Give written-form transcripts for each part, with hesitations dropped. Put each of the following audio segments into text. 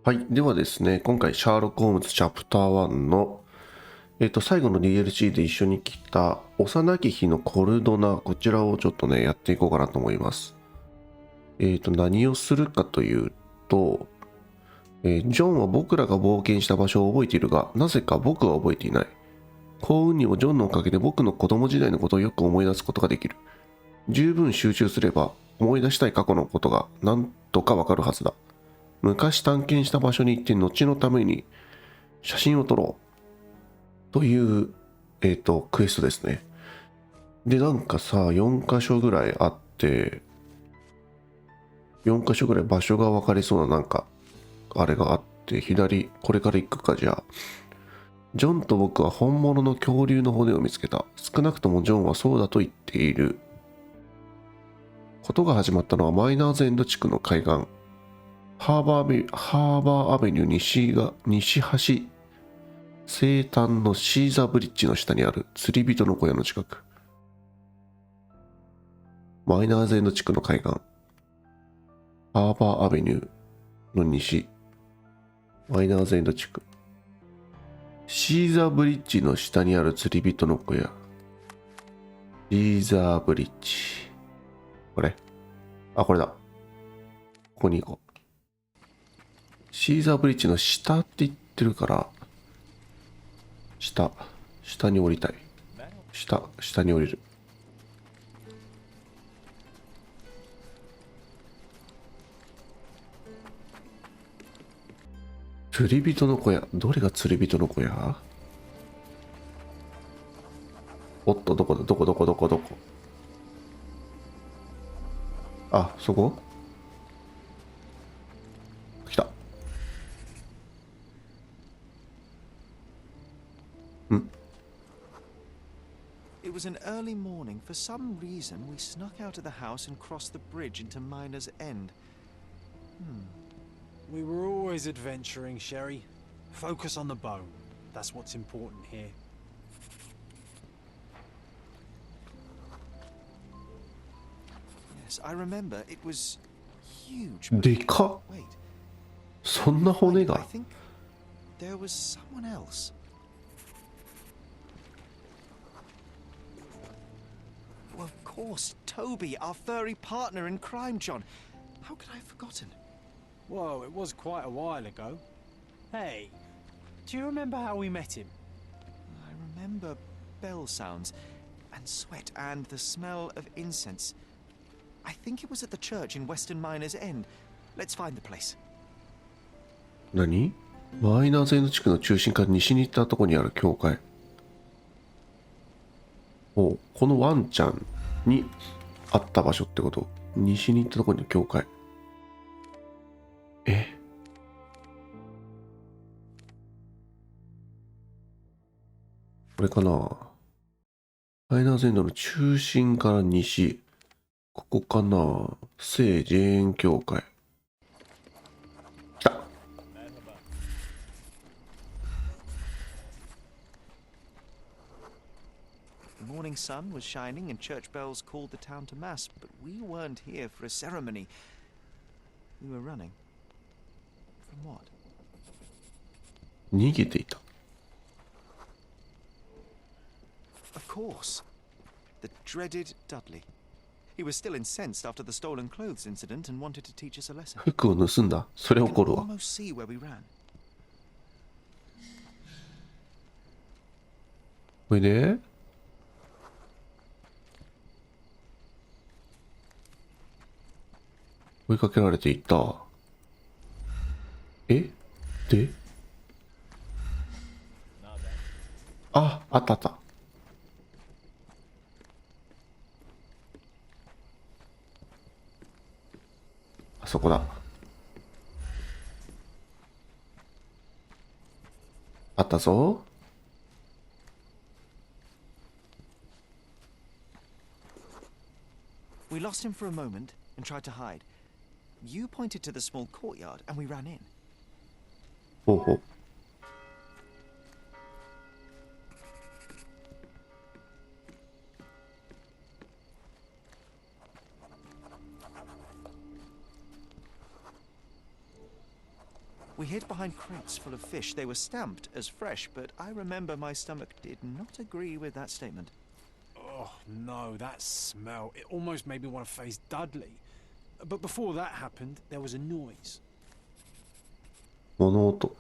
はい。ではですね、今回、シャーロック・ホームズチャプター1の、最後の DLC で一緒に来た、幼き日のコルドナ、こちらをちょっとね、やっていこうかなと思います。何をするかというと、ジョンは僕らが冒険した場所を覚えているが、なぜか僕は覚えていない。幸運にもジョンのおかげで僕の子供時代のことをよく思い出すことができる。十分集中すれば、思い出したい過去のことが何とかわかるはずだ。昔探検した場所に行って後のために写真を撮ろうという、クエストですね。で、なんかさ、4箇所ぐらいあって、4箇所ぐらい場所が分かりそうななんか、あれがあって、左、これから行くかじゃあ。ジョンと僕は本物の恐竜の骨を見つけた。少なくともジョンはそうだと言っている。ことが始まったのはマイナーズエンド地区の海岸。ハーバーアベニュー西端西端のシーザーブリッジの下にある釣り人の小屋の近く。マイナーズエンド地区の海岸。ハーバーアベニューの西。マイナーズエンド地区。シーザーブリッジの下にある釣り人の小屋。シーザーブリッジ。これ。あ、これだ。ここに行こう。シーザーブリッジの下って言ってるから、下に降りたい。下に降りる。釣り人の小屋。どれが釣り人の小屋？おっと、どこだ、どこ。あ、そこ来た。ん It was an early morning. For some reason, we snuck out of the house and crossed the bridge into Miner's End. We were always adventuring, Sherry. Focus on the bone. That's what's important here. Yes, I remember. It was huge. でかっ。 Wait, そんな骨 I が think there was someone else. Well, of course, Toby, our furry partner in crime, John. How could I have forgotten? Whoa, it was quite a while ago. Hey, do you remember how we met him? I remember bell sounds and sweat and the smell of incense. I think it was at the church in Western Miner's End. Let's find the place. 何？マイナーズエンド地区の中心から西に行ったとこにある教会。お、このワンちゃんにあった場所ってこと。西に行ったとこに教会。これかな。マイナーズエンドの中心から西。ここかな。聖ジェーン教会。来た。The morning sun was shining and church bells called the town to mass, but we weren't here for a ceremony. We were running. From what? 逃げていた。Of course. The dreaded Dudley. He was still incensed after the stolen clothes incident and wanted to teach us a lesson. 服を盗んだ。それ I 怒 can るわ。 almost see where we ran. これで追いかけられていった。であった。あそこだ。あったぞ。We lost him for a moment and tried to hide. You pointed to the small courtyard and we ran in. ほうほう。We hid behind crates full of fish. They were stamped as fresh, but I remember my stomach did not agree with that statement. Oh no, that smell. It almost made me want to face Dudley. But before that happened, there was a noise. 物音。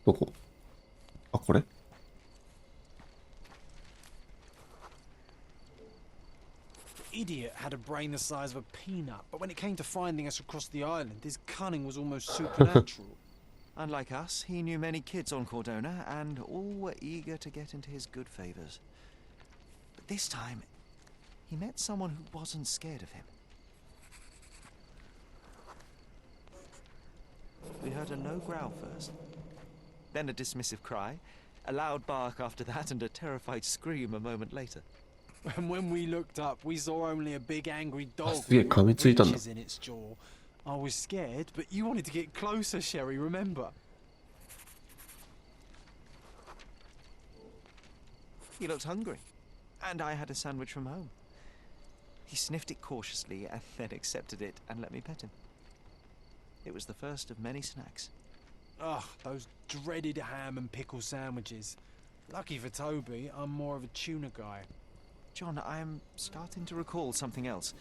どこ？あ、これ？ Idiot had a brain the size of a peanut, but when it came to finding us across the island, his cunning was almost supernatural. Unlike us, he knew many kids on Cordona, and all were eager to get into his good favors. But this time, he met someone who wasn't scared of him. We heard a low growl first, then a dismissive cry, a loud bark after that, and a terrified scream a moment later. And when we looked up, we saw only a big angry dog すげえ噛みついたんだ。 with witches in its jaw. I was scared, but you wanted to get closer, Sherry, remember? He looked hungry, and I had a sandwich from home. He sniffed it cautiously and then accepted it and let me pet him. It was the first of many snacks. Ugh, those dreaded ham and pickle sandwiches. Lucky for Toby, I'm more of a tuna guy. John, I'm starting to recall something else.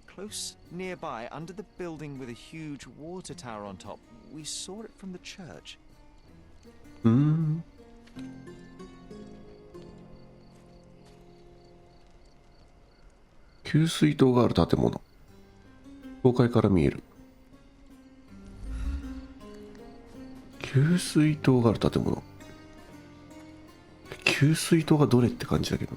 Close nearby, under the building with a huge water tower on top, we saw it from the church. 給水塔がある建物。教会から見える。給水塔がある建物。給水塔がどれって感じだけど。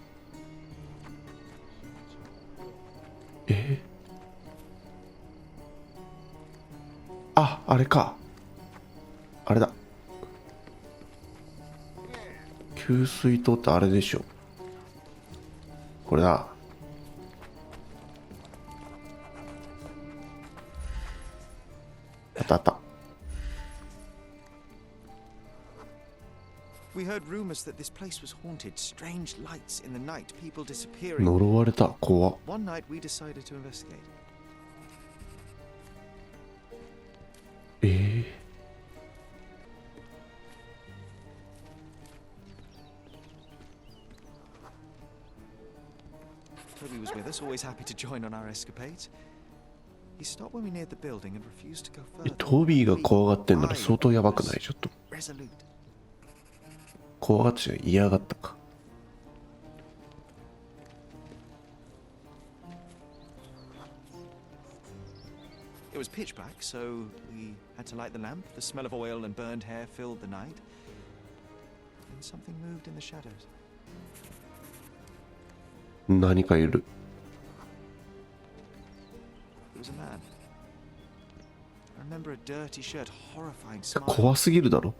あ、あれか。あれだ。給水塔ってあれでしょ。これだ。あったあった。We heard rumors that this place was haunted. Strange lights in the night, people disappearing. 呪われた。怖っ。 One night we decided to investigate. Toby was with us, always happy to join on our escapades. He stopped when we neared the building and refused to go further. トビーが怖がってんなら相当やばくない？ちょっと。 Resolute. 怖がってじゃ嫌がったか。It was pitch black, so we had to light the lamp. The smell of oil and burned hair filled the night. And something moved in the shadows. 何かいる。 It was a man. I remember a dirty shirt, horrifying smile, 怖すぎるだろ。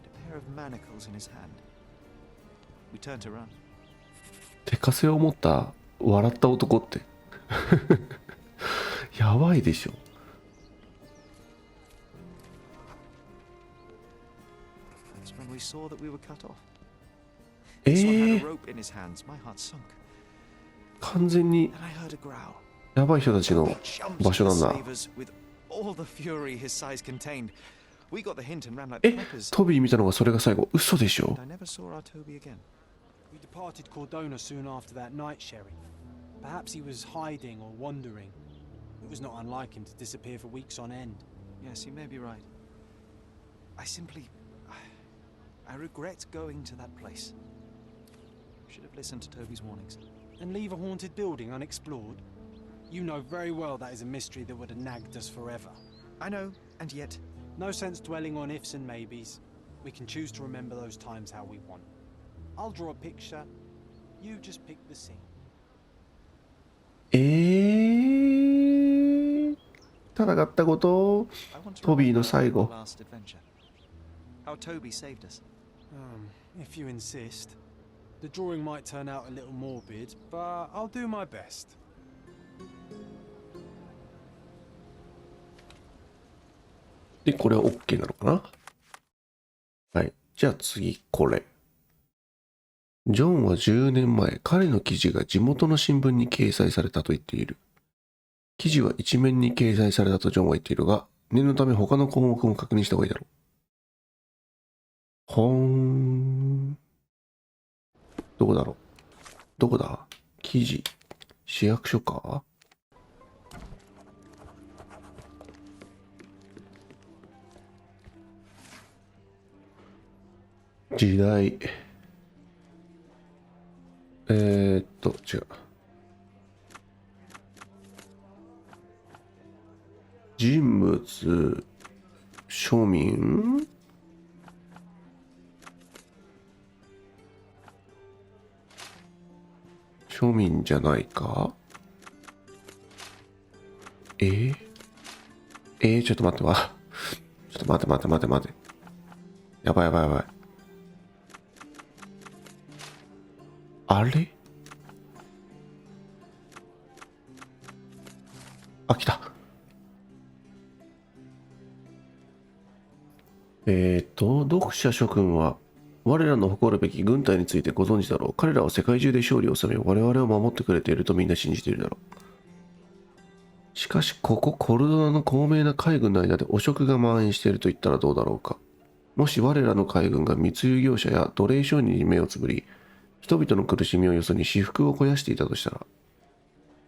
and a pair of manacles in his hand. We turned to run. 手枷を持った笑った男ってやばいでしょ。 That's when we saw that we were cut off. This one had a rope in his hands. My heart sunk. 完全に And I heard a growl. やばい人たちの He jumped 場所 to なんだ。 save us with all the fury his size contained. We got the hint and ran like え、 peppers. トビー見たのがそれが最後。嘘でしょ。 I never saw our Toby again. We departed Cordona soon after that night, Sherry. Perhaps he was hiding or wandering. It was not unlike him to disappear for weeks on end. Yes, you may be right. I regret going to that place. Should have listened to Toby's warnings. And leave a haunted building unexplored? You know very well that is a mystery that would have nagged us forever. I know, and yet... No sense dwelling on ifs and maybes. We can choose to remember those times how we want. I'll draw a picture. You just pick the scene. 戦ったこと、 I want to トビー remember の最 our 後。 last adventure. How Toby saved us. If you insist. The drawing might turn out a little morbid, but I'll do my best. で、これは OK なのかな。はい。じゃあ次、これ。ジョンは10年前、彼の記事が地元の新聞に掲載されたと言っている。記事は一面に掲載されたとジョンは言っているが、念のため他の項目も確認した方がいいだろう。ほーん。どこだろう。どこだ？記事。市役所か？時代。違う。人物、庶民？庶民じゃないか？ちょっと待ってわ。ちょっと待って。やばい。あれ？あ、来た。読者諸君は、我らの誇るべき軍隊についてご存知だろう。彼らは世界中で勝利を収め、我々を守ってくれているとみんな信じているだろう。しかし、ここコルドナの高名な海軍の間で汚職が蔓延していると言ったらどうだろうか。もし我らの海軍が密輸業者や奴隷商人に目をつぶり、人々の苦しみをよそに私腹を肥やしていたとしたら、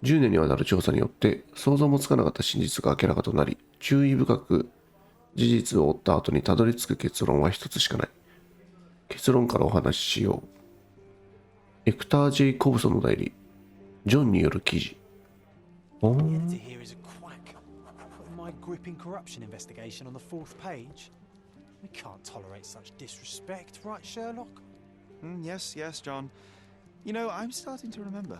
10年にわたる調査によって想像もつかなかった真実が明らかとなり、注意深く事実を追った後にたどり着く結論は一つしかない。結論からお話ししよう。エクター・ジェイコブソンの代理、ジョンによる記事。The editor here is a quack. Putting my gripping corruption investigation on the 4th page. We can't tolerate such disrespect, right, Sherlock? Yes, John. You know, I'm starting to remember.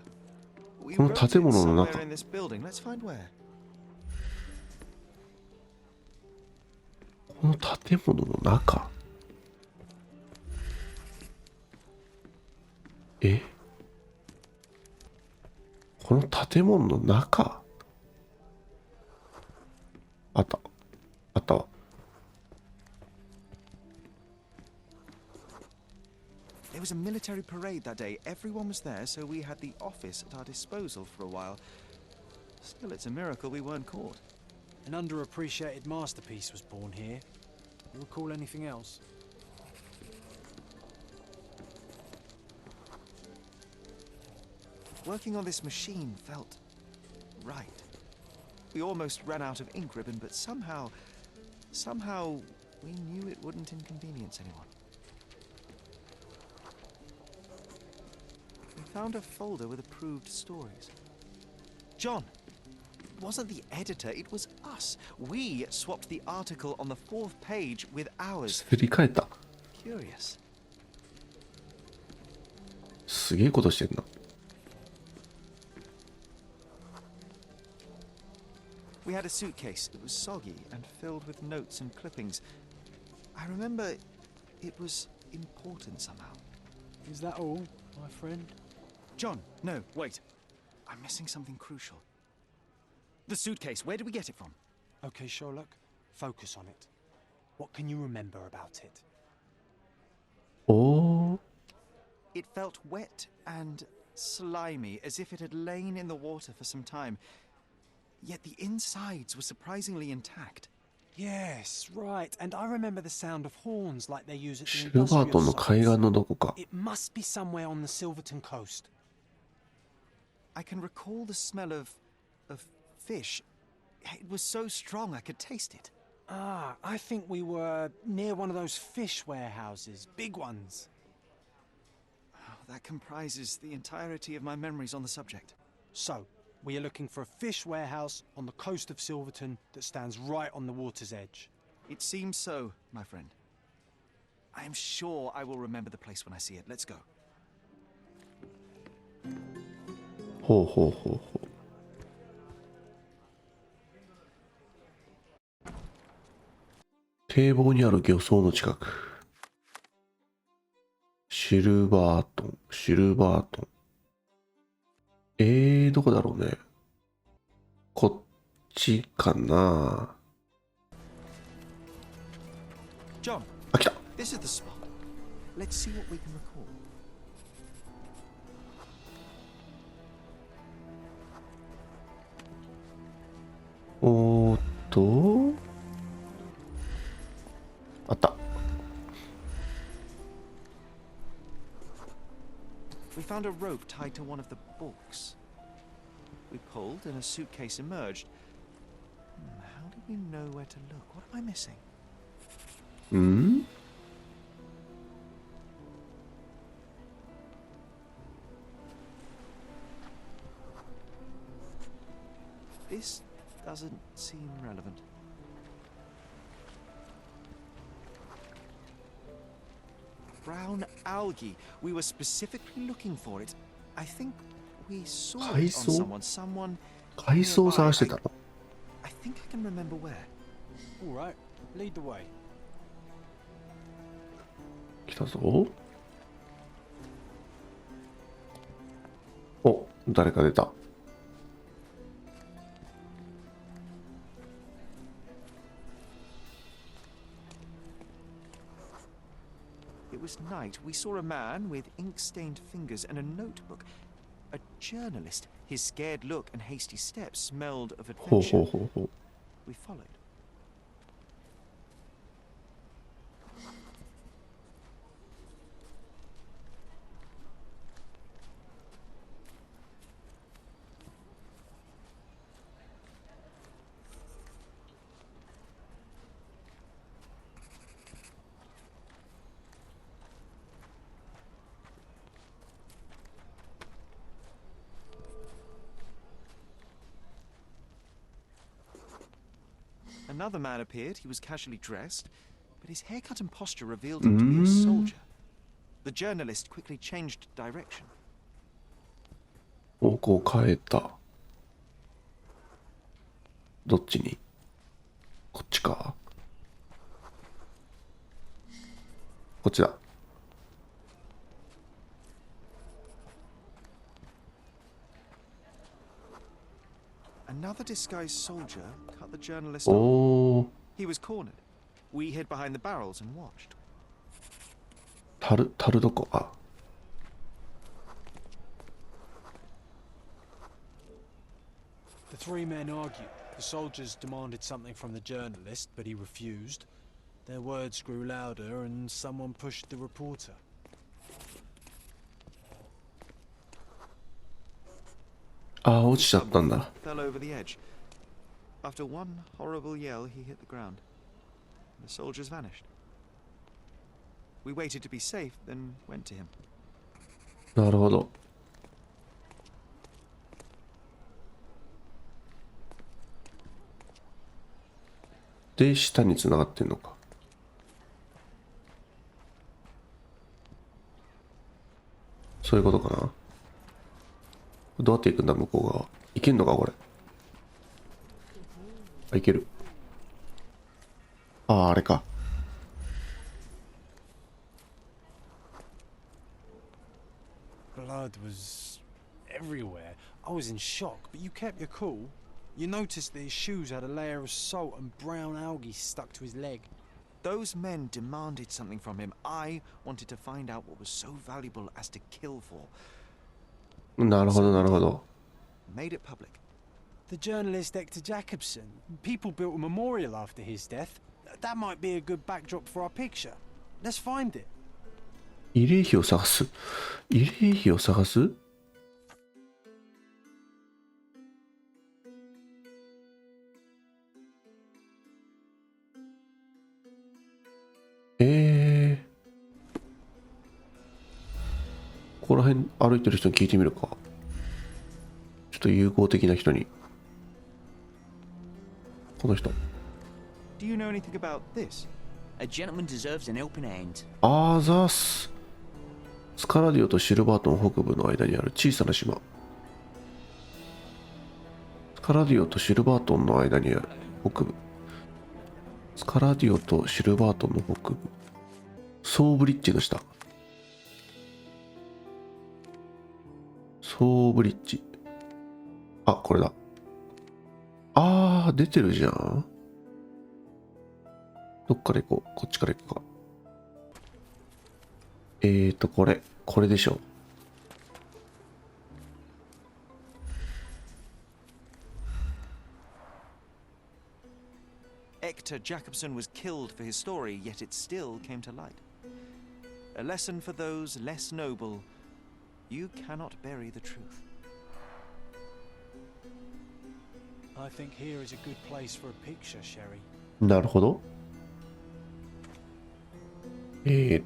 We この wrote it 建物の somewhere 中。 in this building. Let's find where. この建物の中。この建物の中。あったわ。There was a military parade that day. Everyone was there, so we had the office at our disposal for a while. Still, it's a miracle we weren't caught. An underappreciated masterpiece was born here. You recall anything else? Working on this machine felt right. We almost ran out of ink ribbon, but somehow we knew it wouldn't inconvenience anyone. We found a folder with approved stories. John, it wasn't the editor, it was us. We swapped the article on the 4th page with ours. すり替えた。 Curious. すげえことしてんな。We had a suitcase. It was soggy and filled with notes and clippings. I remember it was important somehow. Is that all, my friend? John, no, wait. I'm missing something crucial. The suitcase, where did we get it from? Okay, Sherlock, focus on it. What can you remember about it? おー。 It felt wet and slimy, as if it had lain in the water for some time. Yet the insides were surprisingly intact. Yes, right. And I remember the sound of horns like they use at シ the ルバート industrial ンの海岸 sites. のどこか。 It must be somewhere on the Silverton coast. I can recall the smell of fish. It was so strong I could taste it. Ah, I think we were near one of those fish warehouses, big ones. Oh, that comprises the entirety of my memories on the subject. So, we are looking for a fish warehouse on the coast of Silverton that stands right on the water's edge. It seems so, my friend. I am sure I will remember the place when I see it. Let's go. ほうほうほうほう。堤防にある漁村の近く。シルバートン。どこだろうね。こっちかな。 John, あ、来た。 this is the spot. Let's see what we can recall. おーっと。あった。 We found a rope tied to one of the books. We pulled and a suitcase emerged. How do we know where to look? What am I missing? うん。 This doesn't seem relevant. Brown algae. We were specifically looking for it. I think we saw it on 海藻？ someone. Someone 海藻を探してたの？ I think I can remember where. All right, lead the way. 来たぞ。お、誰か出た。 It was night. We saw a man with ink-stained fingers and a notebook. A journalist. His scared look and hasty steps smelled of ほう adventure. ほうほうほう。 We followed. Another man appeared. He was casually dressed, but his haircut and posture revealed him to be a soldier. The journalist quickly changed direction. 方向を変えた。どっちに？こっちか。こっちだ。 Another disguised soldier cut the journalist お off. お。 He was cornered. We hid behind the barrels and watched. 樽どこ？あ。 The three men argued. The soldiers demanded something from the journalist, but he refused. Their words grew louder, and someone pushed the reporter. あー、落ちちゃったんだ。 Fell over the edge. After one horrible yell, he hit the ground. The soldiers vanished. We waited to be safe, then went to him. なるほど。で、下に繋がってんのか。そういうことかな。どうやって行くんだ、向こう側。行けんのか、これ。あ、行ける。ああ、あれか。 Blood was everywhere. I was in shock, but you kept your cool. You noticed that his shoes had a layer of salt and brown algae stuck to his leg. Those men demanded something from him. I wanted to find out what was so valuable as to kill for. なるほど、なるほど。 Made it public. The journalist Hector Jacobson. People built a memorial after his death. That might be a good backdrop for our picture. Let's find it. 慰霊碑を探す。慰霊碑を探す？ここら辺歩いてる人に聞いてみるか。ちょっと友好的な人に。この人。 Do you know anything about this? A gentleman deserves an open end. あざす。スカラディオとシルバートン北部の間にある小さな島。スカラディオとシルバートンの間にある北部。スカラディオとシルバートンの北部。ソーブリッジの下。ソーブリッジ。あ、これだ。あー、出てるじゃん。どっから行こう。こっちから行こうか。これでしょ。Victor Jacobson was killed for his story, yet it still came to light. A lesson for those less noble. You cannot bury the truth. I think here is a good place for a picture, Sherry. なるほど。違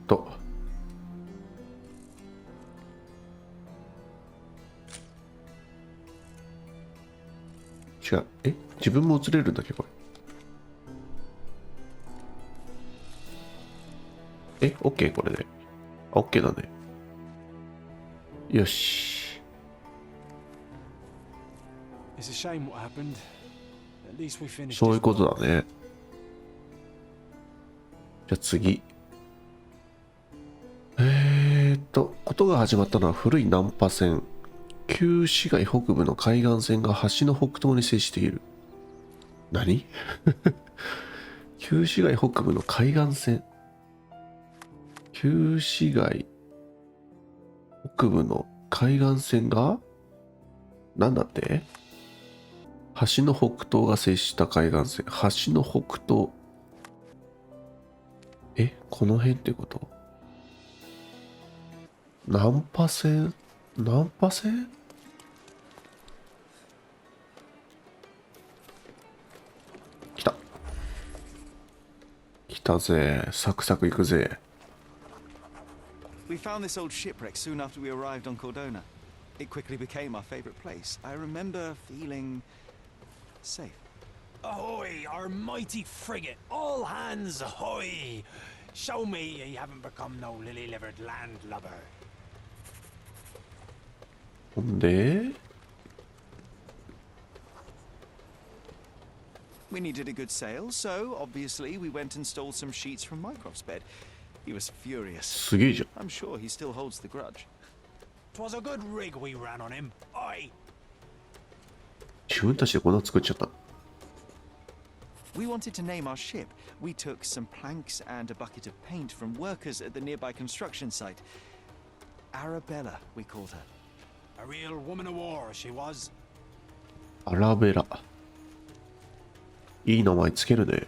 う。自分も映れるんだっけこれ。OK これで。OK だね。よし。It's a shame what happened. At least we finished. そういうことだね。じゃあ次。ことが始まったのは古い難破船。旧市街北部の海岸線が橋の北東に接している。何旧市街北部の海岸線。旧市街北部の海岸線がなんだって？橋の北東が接した海岸線。橋の北東。この辺ってこと？難破線？難破線？来たぜ。サクサク行くぜ。We found this old shipwreck soon after we arrived on Cordona. It quickly became our favorite place. I remember feeling safe. Ahoy, our mighty frigate! All hands ahoy! Show me you haven't become no lily-livered landlubber. ほんで We needed a good sail, so obviously we went and stole some sheets from Mycroft's bed. He was furious. すげえじゃん。 I'm sure he still holds the grudge. 'Twas a good rig we ran on him. Aye. 自分たちでこんな作っちゃった。We wanted to name our ship. We took some planks and a bucket of paint from workers at the nearby construction site. Arabella, we called her. A real woman of war, she was. アラベラ。いい名前つけるね。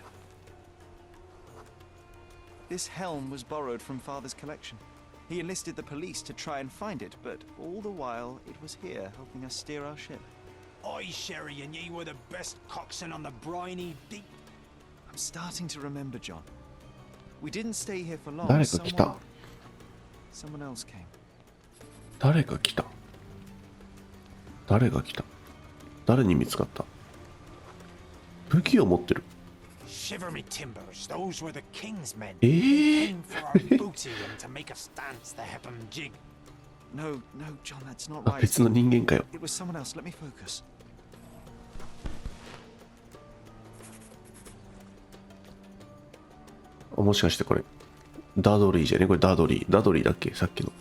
This helm was borrowed from Father's collection. He enlisted the police to try and find it, but all the while it was here helping us steer our ship. Aye, Sherry, and ye were the best coxswain on the briny deep. I'm starting to remember, John. We didn't stay here for long. 誰か来た。 Someone else came. 誰か来た。誰が来た。誰に見つかった。武器を持ってる。Shiver me timbers, those were the king's men. え Came for our booty and to make us dance the Hepham jig. No, John, that's not あ、 right. 別の人間かよ。 It was someone else. Let me focus. もしかしてこれダドリーじゃね？これダドリーだっけ？さっきの。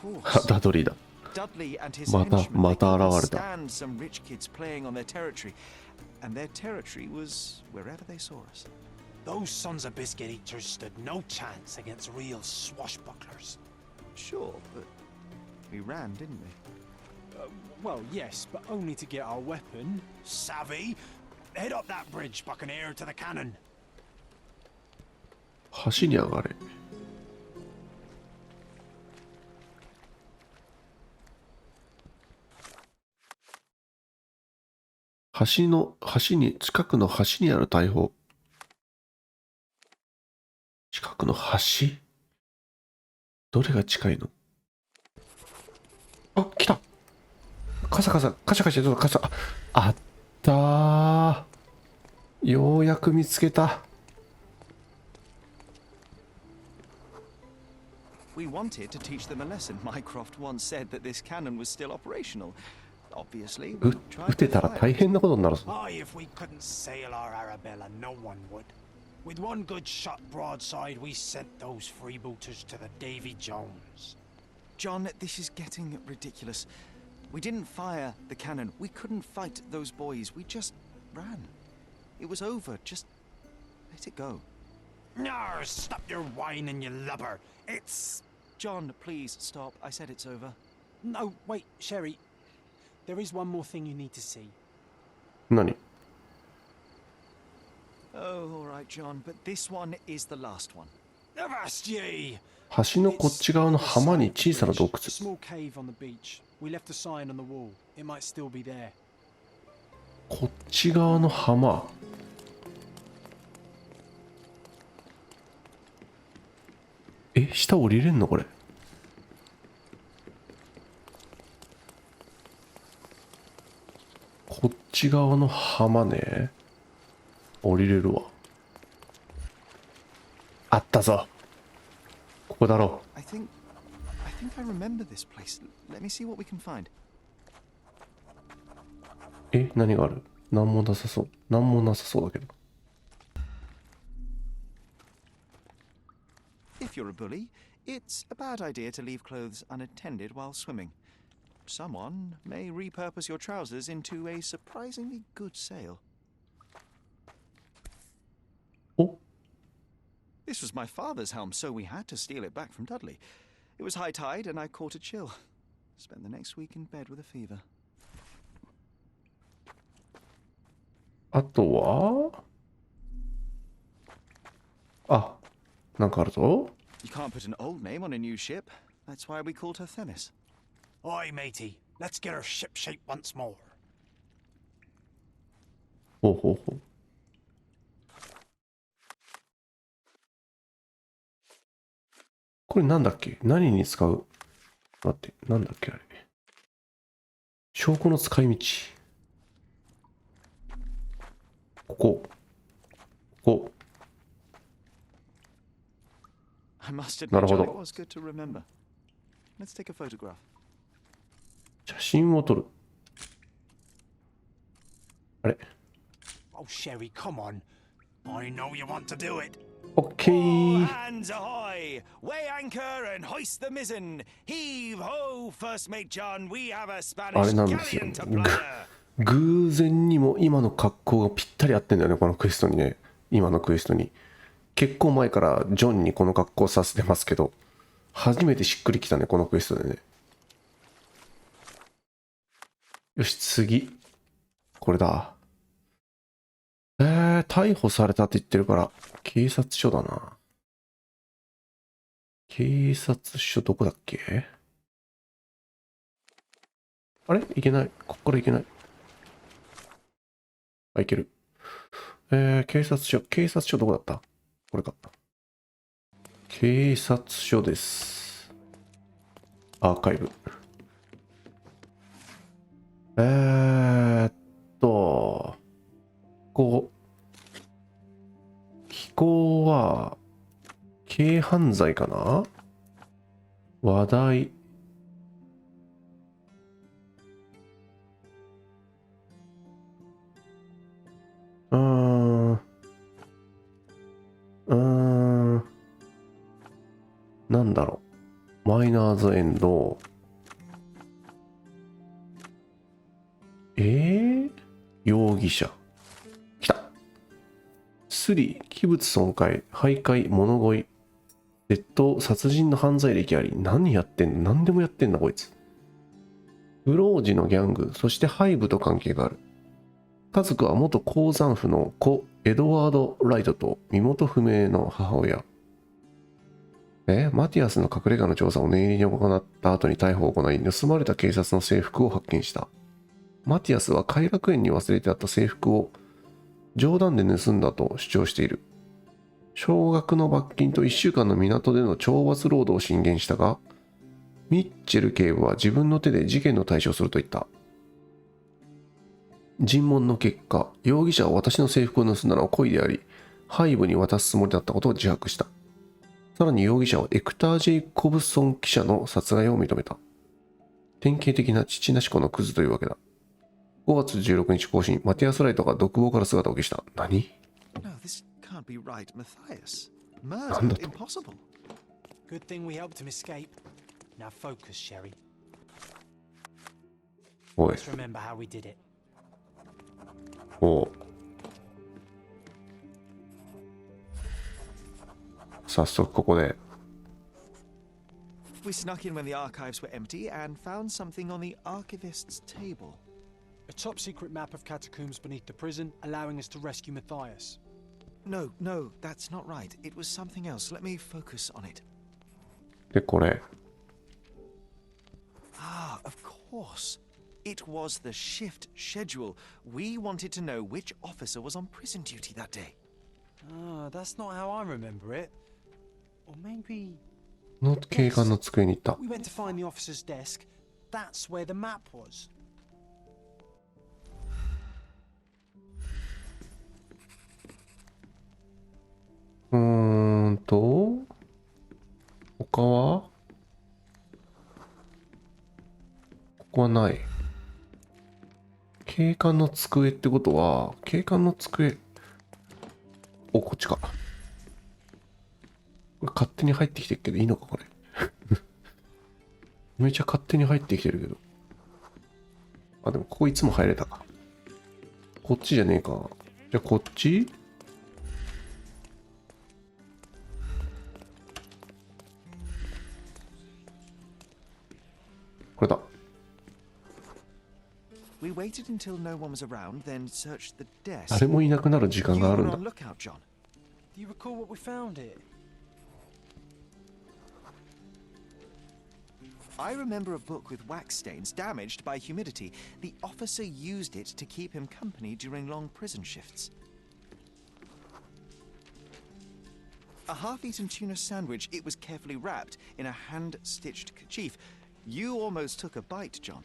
Of あ、 course. ダドリーだ。 Dudley and his また henchmen, ま they た couldn't 現れた。 stand some rich kids playing on their territory, and their territory was wherever they saw us. Those sons of biscuit eaters stood no chance against real swashbucklers. Sure, but we ran, didn't we? Well, yes, but only to get our weapon. Savvy? Head up that bridge, buccaneer, to the cannon. 橋に上がれ。近くの橋にある大砲。近くの橋？どれが近いの？あ、来た。カシャカシャ、ちょっとカシャ。あったー。ようやく見つけた。We wanted to teach them a lesson. Mycroft once said that this cannon was still operational. Obviously, we 撃 tried て to たら fire 大 it. 変なことになるぞ。 Aye, if we couldn't sail our Arabella, no one would. With one good shot broadside, we sent those freebooters to the Davy Jones. John, this is getting ridiculous. We didn't fire the cannon. We couldn't fight those boys. We just ran. It was over. Just let it go. Nar, stop your whining, you lubber. It's... John, please stop. I said it's over. No, wait, Sherry. There is one more thing you need to see. 何？ Oh, all right, John, but this one is the last one. Avast 橋のこっち側の浜に小さな洞 A 窟。 small cave on the beach. We left a sign on the wall. It might still be there. こっち側の浜。下降りれんのこれ？こっち側の浜ね。降りれるわ。あったぞ。ここだろ I think I remember this place. Let me see what we can find. う。何がある？なんもなさそう。なんもなさそうだけど。If you're a bully, it's a bad idea to leave clothes unattended while swimming. Someone may repurpose your trousers into a surprisingly good sail. お？ This was my father's helm, so we had to steal it back from Dudley. It was high tide, and I caught a chill. Spent the next week in bed with a fever. あとはなんかあるぞ。 You can't put an old name on a new ship. That's why we called her Themis. Oi, matey. Let's get her ship shape once more. ほうほうほう。これなんだっけ？何に使う？待って、なんだっけあれ。証拠の使い道。ここ。I must admit, なるほ John, ど。 it was good to remember. Let's take a photograph. 写真を撮る。あれ？ Oh, Sherry, come on. I know you want to do it. オッケ All ー。 hands ahoy! Weigh anchor and hoist the mizzen. Heave ho, first mate John. We have a あ Spanish れなんですよ。 galleon to plunder. 偶然にも今の格好がぴったり合ってんだよね、このクエストにね。今のクエストに。結構前からジョンにこの格好させてますけど、初めてしっくりきたね、このクエストでね。よし、次。これだ。逮捕されたって言ってるから、警察署だな。警察署どこだっけ？あれ？いけない。こっからいけない。いける。警察署。警察署どこだった？これか。警察署です。アーカイブ。機構は、軽犯罪かな？話題。なんだろう。マイナーズエンド。容疑者。来た。スリ、器物損壊、徘徊、物乞い、窃盗、殺人の犯罪歴あり。何やってんの？何でもやってんだ、こいつ。不老児のギャング、そしてハイブと関係がある。家族は元鉱山夫の子、エドワード・ライトと身元不明の母親。マティアスの隠れ家の調査を念入りに行った後に逮捕を行い、盗まれた警察の制服を発見した。マティアスは偕楽園に忘れてあった制服を冗談で盗んだと主張している。少額の罰金と1週間の港での懲罰労働を進言したが、ミッチェル警部は自分の手で事件の対処をすると言った。尋問の結果、容疑者は私の制服を盗んだのは故意であり、背部に渡すつもりだったことを自白した。さらに容疑者はエクター・ジェイコブソン記者の殺害を認めた。典型的な父なし子のクズというわけだ。5月16日更新、マティアス・ライトが独房から姿を消した。何？ No, this can't be right, Matthias. なんだ Murder, と？ impossible. Good thing we helped him escape. Now focus, Sherry. おい、 Let's remember how we did it. おう。早速ここで。We snuck in when the archives were empty and found something on the archivist's table. A top secret map of catacombs beneath the prison, allowing us to rescue Matthias. No, no, that's not right. It was something else. Let me focus on it. で、これ。Ah, of course. It was the shift schedule. We wanted to know which officer was on prison duty that day. Ah, that's not how I remember it. Or maybe の警官の机に行った。we went to find the officer's desk. That's where the map was. 他はここはない。警官の机ってことは、警官の机、お、こっちか。これ勝手に入ってきてるけどいいのかこれ。めちゃ勝手に入ってきてるけど。あ、でもここいつも入れたか。こっちじゃねえか。じゃあこっち？これだ。We waited until no one was around, then searched the desk. 誰もいなくなる時間 You がある were んだ。 on lookout, John. Do you recall what we found here? I remember a book with wax stains damaged by humidity. The officer used it to keep him company during long prison shifts. A half-eaten tuna sandwich. It was carefully wrapped in a hand-stitched kerchief. You almost took a bite, John.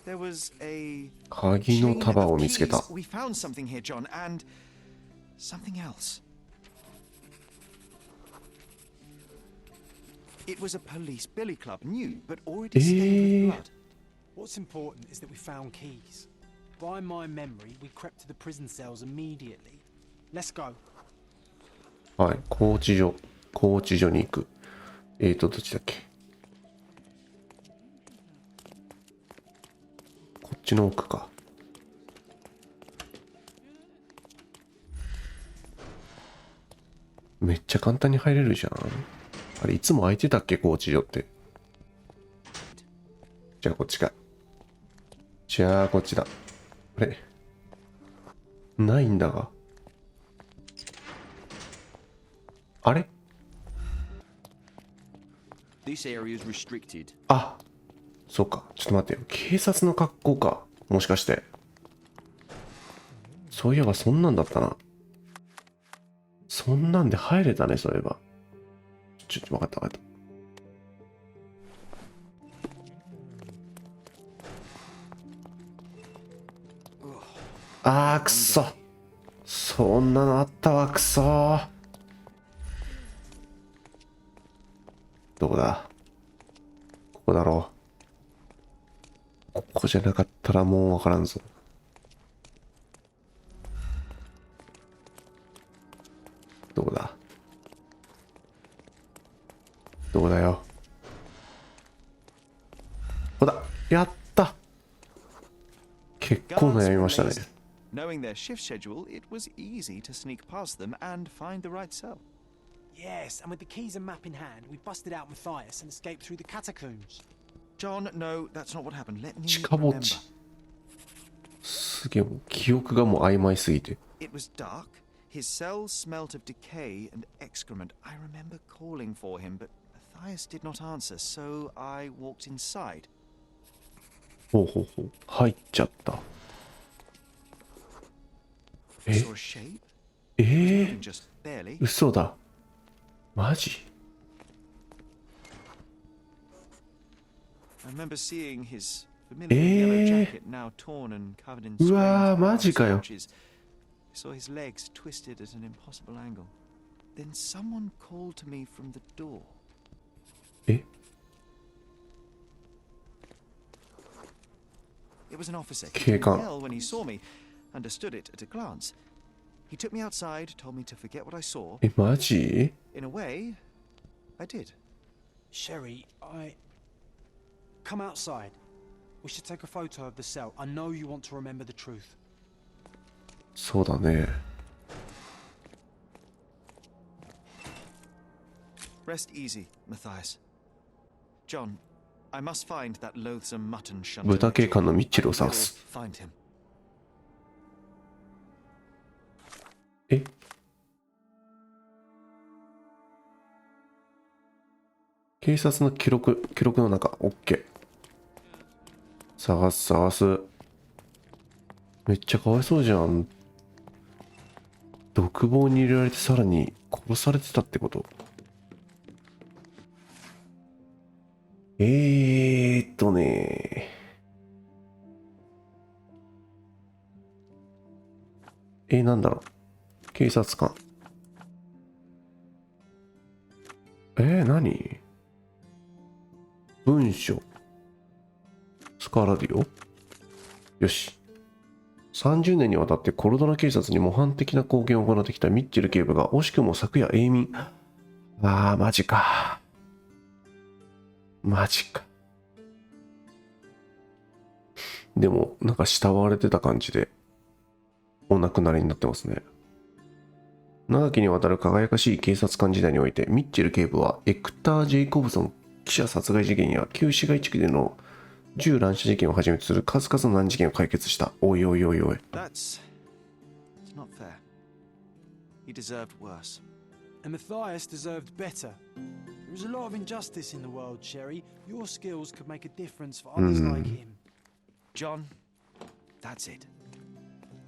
There was a 鍵の chain 束を of 見つけた。 keys. We found something here, John, and something else. It was a police billy club, new but already stained with blood. What's important is that we found keys. By my memory, we crept to the prison cells immediately. Let's go. はい、拘置所に行く。どっちだっけ？こっちの奥か。めっちゃ簡単に入れるじゃん。あれ、いつも空いてたっけ、拘置所って。じゃあこっちか。じゃあこっちだ。あれ？ないんだが。あれ？ This area is restricted. あ、そうか。ちょっと待ってよ。警察の格好か。もしかして。そういえばそんなんだったな。そんなんで入れたね、そういえば。わかったわかった。あー、くそ。そんなのあったわ、くそ。どこだ？ここだろう。ここじゃなかったらもうわからんぞ。どこだ？どこだよ。ほら、やった。結構 Guards 悩み were ましたね。 amazed. Knowing their shift schedule, it was easy to sneak past them and find the right cell. Yes, and with the keys and map in hand, we busted out Matthias and escaped through the catacombs. John, no, that's not what happened. Let me 近ぼっ remember. ち。すげえ、もう記憶がもう曖昧すぎて。 It was dark. His cell smelt of decay and excrement. I remember calling for him, but Matthias did not answer, so I walked inside. ほうほうほう。入っちゃった。え？ Saw a shape, え moving just barely. 嘘だ。マジ？ I remember seeing his familiar yellow jacket now torn and covered in うわー、 strange マ brown ジかよ。 splotches. I saw his legs twisted at an impossible angle. Then someone called to me from the door. え？ It was an officer. He 警 didn't 官。 yell when he saw me. Understood it at a glance. He took me outside, told me to forget what I saw. え、マジ？ In a way, I did. Sherry, Come outside. We should take a photo of the cell. I know you want to remember the truth. そうだね。Rest easy, Matthias. John, I must find that loathsome mutton shunter. 豚警官のミッチェルを探 We'll す。 find him. え、警察の記録の中、OK。探す。めっちゃかわいそうじゃん。独房に入れられてさらに殺されてたってこと？なんだろう。警察官。何？文書。スカラディオ？よし。30年にわたってコルドナ警察に模範的な貢献を行ってきたミッチェル警部が惜しくも昨夜永眠。マジか。でも、なんか慕われてた感じで、お亡くなりになってますね。長きにわたる輝かしい警察官時代において、ミッチェル警部はエクター・ジェイコブソン記者殺害事件や旧市街地区での銃乱射事件をはじめとする数々の難事件を解決した。おい。That's not fair. He deserved worse. And Matthias deserved better. There is a lot of injustice in the world, Sherry. Your skills could make a difference for others like him. John, that's it.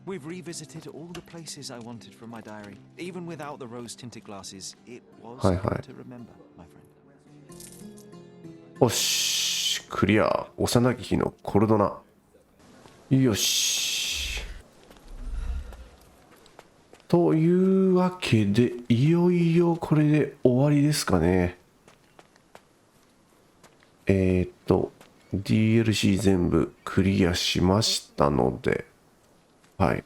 We've revisited all the places I wanted from my diary. Even without the rose-tinted glasses, it was hard to remember, my friend. よし、クリア。幼き日のコルドナ。よし。というわけで、いよいよこれで終わりですかね。DLC 全部クリアしましたので、はい。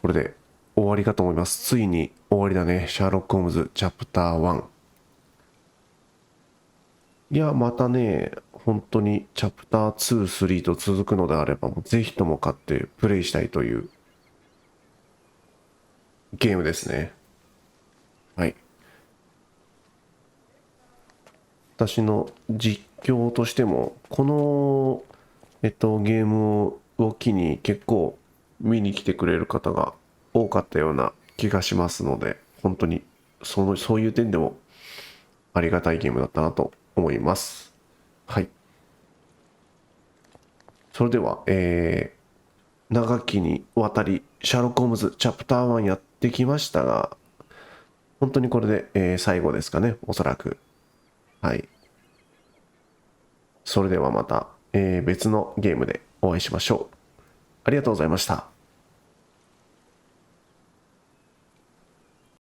これで終わりかと思います。ついに終わりだね。シャーロック・ホームズチャプター1。いや、またね、本当にチャプター2、3と続くのであれば、ぜひとも買ってプレイしたいというゲームですね。はい。私の実況としても、この、ゲームを機に結構見に来てくれる方が多かったような気がしますので、本当にそういう点でもありがたいゲームだったなと思います。はい。それでは、長きにわたりシャーロック・ホームズチャプター1やってきましたが、本当にこれで、最後ですかね、おそらく。はい。それではまた、別のゲームでお会いしましょう。ありがとうございました。